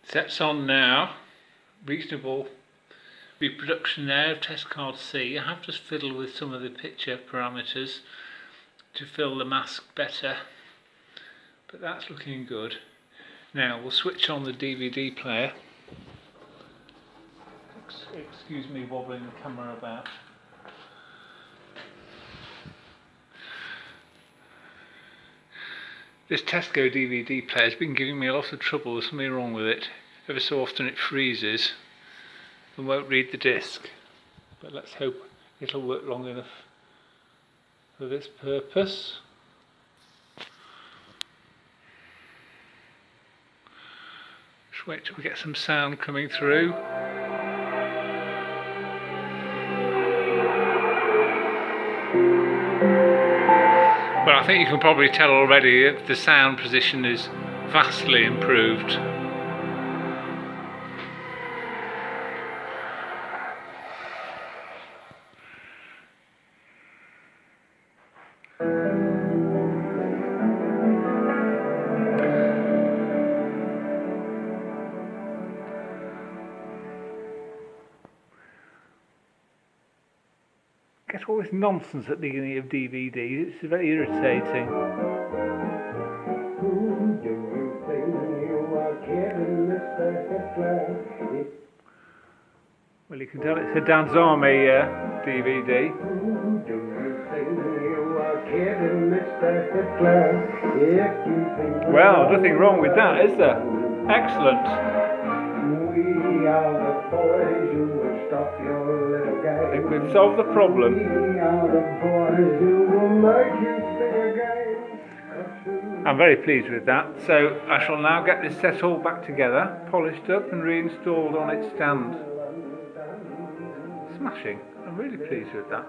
Sets on now. Reasonable reproduction there of test card C. I have just fiddled with some of the picture parameters to fill the mask better, but that's looking good. Now we'll switch on the DVD player. Excuse me wobbling the camera about. This Tesco DVD player has been giving me a lot of trouble. There's something wrong with it. Ever so often it freezes and won't read the disc. But let's hope it'll work long enough for this purpose. Just wait till we get some sound coming through. Well, I think you can probably tell already that the sound position is vastly improved. Get all this nonsense at the beginning of DVDs, it's very irritating. Well, you can tell it's a Dad's Army DVD. Well, nothing wrong with that, is there? Excellent. I think we've solved the problem. I'm very pleased with that, so I shall now get this set all back together, polished up and reinstalled on its stand. Smashing. I'm really pleased with that.